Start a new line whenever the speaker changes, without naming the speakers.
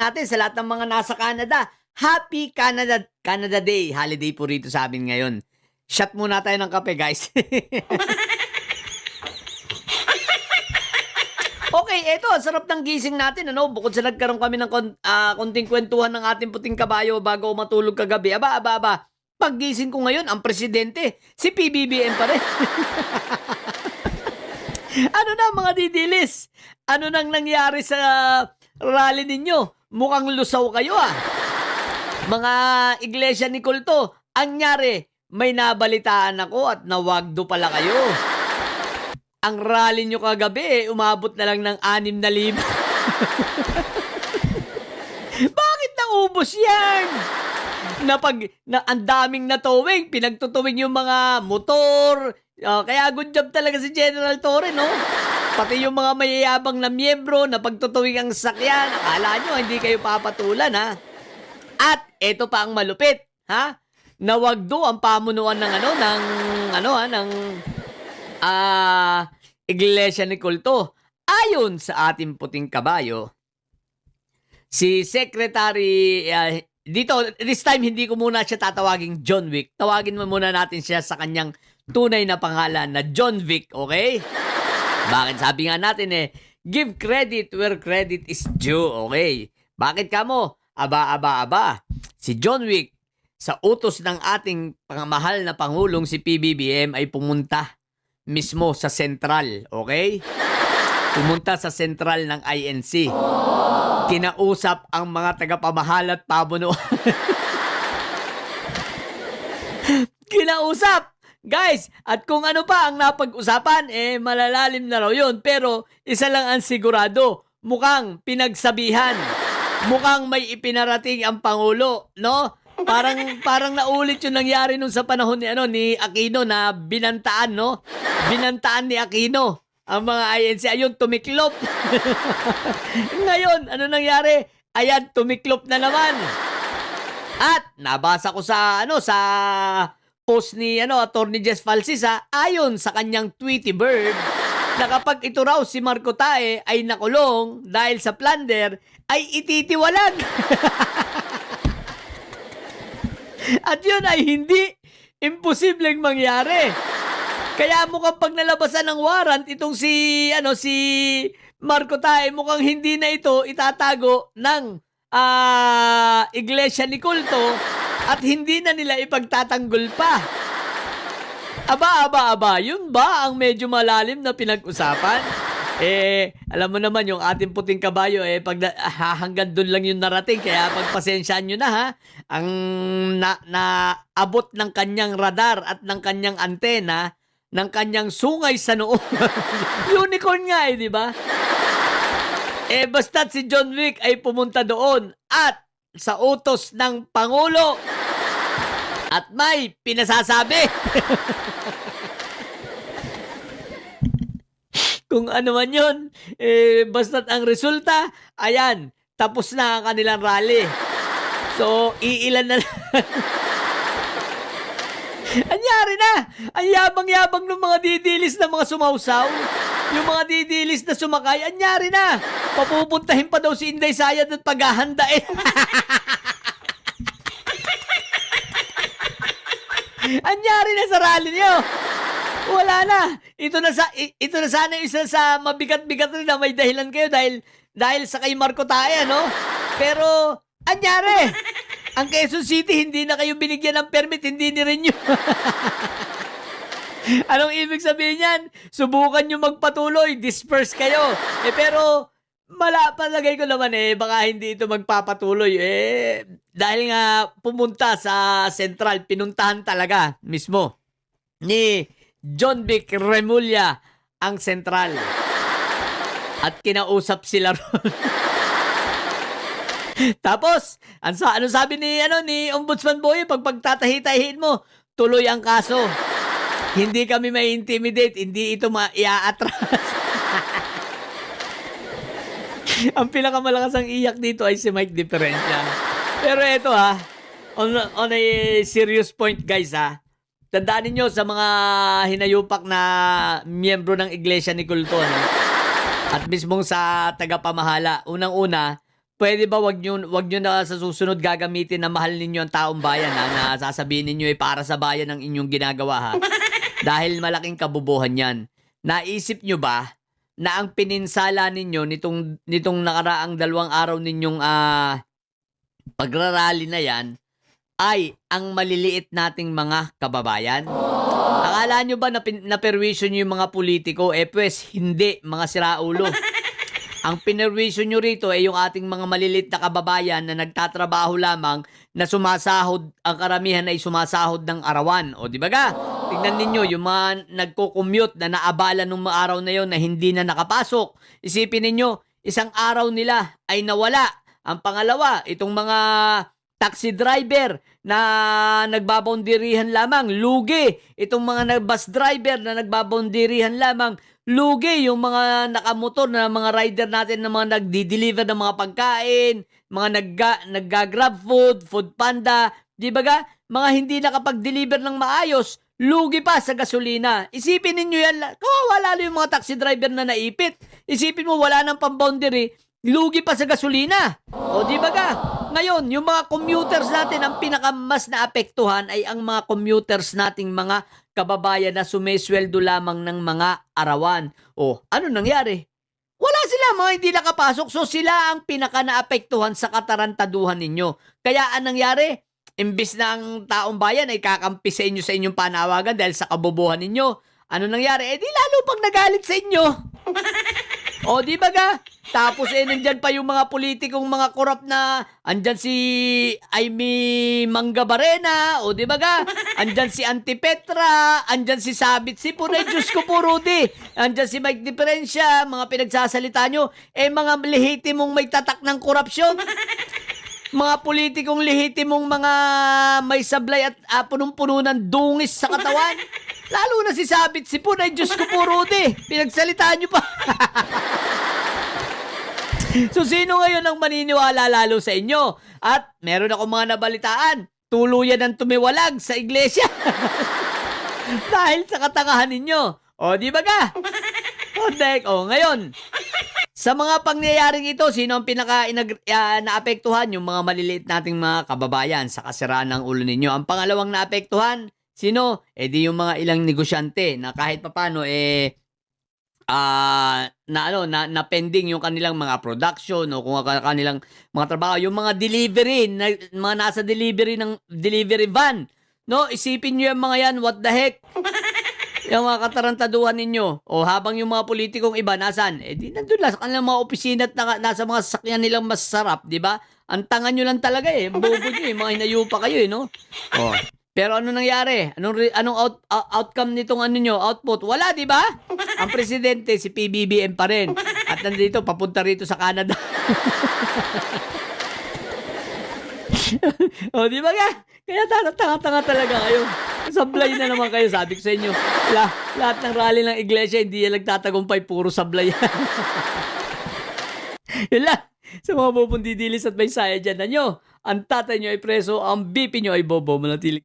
natin sa lahat ng mga nasa Canada. Happy Canada Day. Holiday po rito sa amin ngayon. Shot muna tayo ng kape, guys. Okay, eto, sarap ng gising natin, ano? Bukod sa nagkaroon kami ng konting kwentuhan ng ating puting kabayo bago matulog kagabi. Aba. Paggising ko ngayon, ang presidente, si PBBM pa rin. Ano na, mga didilis? Ano nang nangyari sa rally ninyo? Mukhang lusaw kayo, ah. Mga iglesia ni Kulto, ang nyari, may nabalitaan ako at nawagdo pala kayo. Ang rally nyo kagabi, umabot na lang ng 6,000. Bakit naubos yan? Ang daming natowing, pinagtutuwing yung mga motor. Kaya good job talaga si General Torre, no? Pati yung mga mayayabang na miyembro na pagtutuwing ang sakyan. Akala nyo, hindi kayo papatulan, ha? At eto pa ang malupit, ha? Nawagdo ang pamunuan ng Iglesia ni Kulto. Ayon sa ating puting kabayo, si Secretary, dito, this time hindi ko muna siya tatawaging John Wick. Tawagin mo muna natin siya sa kanyang tunay na pangalan na John Wick, okay? Bakit sabi nga natin give credit where credit is due, okay? Bakit kamo? Aba. Si John Wick, sa utos ng ating pangamahal na Pangulong si PBBM ay pumunta mismo sa sentral, okay? Pumunta sa sentral ng INC. Kinausap ang mga tagapamahala at pamunuan. Kinausap! Guys, at kung ano pa ang napag-usapan, malalalim na raw yun. Pero isa lang ang sigurado, mukhang pinagsabihan. Mukhang may ipinarating ang Pangulo, no? Parang naulit yung nangyari nung sa panahon ni Aquino na binantaan, no? Binantaan ni Aquino ang mga INC. Ayun, tumiklop. Ngayon, ano nangyari? Ayan, tumiklop na naman. At nabasa ko sa post ni Attorney Jess Falsisa, ayon sa kanyang Tweety Bird, na kapag ito raw si Marco Tae ay nakulong dahil sa plunder, ay ititiwalag. At yun ay hindi imposibleng mangyari. Kaya mukhang pag nalabasan ng warrant itong si Marco Tae, mukhang hindi na ito itatago ng Iglesia ni Kulto at hindi na nila ipagtatanggol pa. Aba, yun ba ang medyo malalim na pinag-usapan? Alam mo naman yung ating puting kabayo, hanggang doon lang yung narating, kaya pagpasensyaan nyo na, ha? Ang naabot ng kanyang radar at ng kanyang antena, ng kanyang sungay sa noo. Unicorn nga, di ba? Basta't si John Wick ay pumunta doon at sa utos ng Pangulo at may pinasasabi. Kung ano man yun, basta't ang resulta, ayan, tapos na ang kanilang rally. So, iilan na anyari na! Ang yabang-yabang ng mga didilis na mga sumausaw. Yung mga didilis na sumakay, anyari na! Papupuntahin pa daw si Inday Sayad at paghahandain. Anyari na sa rally niyo. Wala na. Ito na sana yung isa sa mabigat-bigat rin na may dahilan kayo dahil sa kay Marco Tae, no? Pero, anyari! Ang Quezon City, hindi na kayo binigyan ng permit, hindi ni-renew. Anong ibig sabihin yan? Subukan nyo magpatuloy, disperse kayo. Pero, palagay ko naman baka hindi ito magpapatuloy. Dahil nga pumunta sa Central, pinuntahan talaga mismo ni John Vic Remulla ang Central. At kinausap sila ron. Tapos, ano sabi ni Ombudsman Boy, pagtatahi-tahiin mo, tuloy ang kaso. Hindi kami may intimidate, hindi ito ia-atras. Ang pinakamalakas ang iyak dito ay si Mike Diferencia. Pero ito on a serious point guys tandaan niyo sa mga hinayupak na miyembro ng Iglesia ni Kulto, at mismong sa tagapamahala, unang-una, Pwede ba wag nyo na sa susunod gagamitin na mahal ninyo ang taong bayan, na sasabihin ninyo para sa bayan ang inyong ginagawa, ha? Dahil malaking kabubuhan yan. Naisip nyo ba na ang pininsala ninyo nitong nakaraang 2 araw ninyong pagrarally na yan ay ang maliliit nating mga kababayan? Akala nyo ba na perwisyo nyo yung mga politiko? Pues, hindi, mga siraulo. Ang pinerwisyo nyo rito ay yung ating mga maliliit na kababayan na nagtatrabaho lamang, na sumasahod, ang karamihan ay sumasahod ng arawan. O di ba ga? Tingnan ninyo, yung mga nagko-commute na naabala nung mga araw na yon na hindi na nakapasok. Isipin ninyo, isang araw nila ay nawala. Ang pangalawa, itong mga taxi driver na nagbaboundarihan lamang, lugi. Itong mga bus driver na nagbaboundarihan lamang, lugi. Yung mga nakamotor na mga rider natin na mga nagdi-deliver ng mga pagkain, mga nagga-grab food panda, di ba ga? Mga hindi nakapag-deliver ng maayos, lugi pa sa gasolina. Isipin ninyo yan, kawawa lalo yung mga taxi driver na naipit. Isipin mo, wala nang pang-boundary, lugi pa sa gasolina. O di ba ga? Ngayon, yung mga commuters natin, ang pinakamas na apektuhan ay ang mga commuters nating mga kababayan na sumesweldo lamang ng mga arawan. O, ano nangyari? Wala sila, mga hindi nakapasok. So, sila ang pinaka naapektuhan sa katarantaduhan ninyo. Kaya, anong nangyari? Imbis na ang taong bayan ay kakampi sa inyo sa inyong panawagan dahil sa kabobohan ninyo, ano nangyari? Di lalo pang nagalit sa inyo. O, di ba ga? Tapos nandyan pa yung mga politikong mga korap na, andyan si Amy Mangabarena, o di ba ga? Andyan si Auntie Petra, andyan si Sabit Sipon, Diyos ko po, Rudy. Andyan si Mike Diferensya, mga pinagsasalita nyo, mga lehitimong may tatak ng korupsyon. Mga politikong lehitimong mga may sablay at punong-puno ng dungis sa katawan. Lalo na si Sabit Sipon, Diyos ko po, Rudy. Pinagsalitaan nyo pa. So, sino ngayon ang maniniwala lalo sa inyo? At meron ako mga nabalitaan, tuluyan ng tumiwalag sa iglesia. Dahil sa katangahan ninyo. O, di ba ka? O, ngayon, sa mga pangyayaring ito, sino ang pinaka naapektuhan? Yung mga maliliit nating mga kababayan sa kasiraan ng ulo ninyo. Ang pangalawang naapektuhan, sino? Di yung mga ilang negosyante na kahit papano, na pending yung kanilang mga production o kung kanilang mga trabaho, yung mga delivery, mga nasa delivery van, no? Isipin nyo yung mga yan, what the heck? Yung mga katarantaduhan ninyo, o habang yung mga politikong iba nasan, di nandun lang sa kanilang mga opisina at nasa mga sasakyan nilang masarap, di ba? Ang tanga nyo lang talaga bobo nyo mga hinayupa kayo no? O, pero ano nangyari? Anong outcome nitong output? Wala, di ba? Ang presidente, si PBBM pa rin. At nandito, papunta rito sa Canada. O, di ba nga? Kaya tanga-tanga talaga kayo. Sablay na naman kayo, sabi ko sa inyo. Lahat ng rally ng iglesia, hindi yan nagtatagumpay, puro sablay. Yun lang. Sa mga bubong didilis at may saya dyan na nyo, ang tatay nyo ay preso, ang BP nyo ay bobo. Manatiling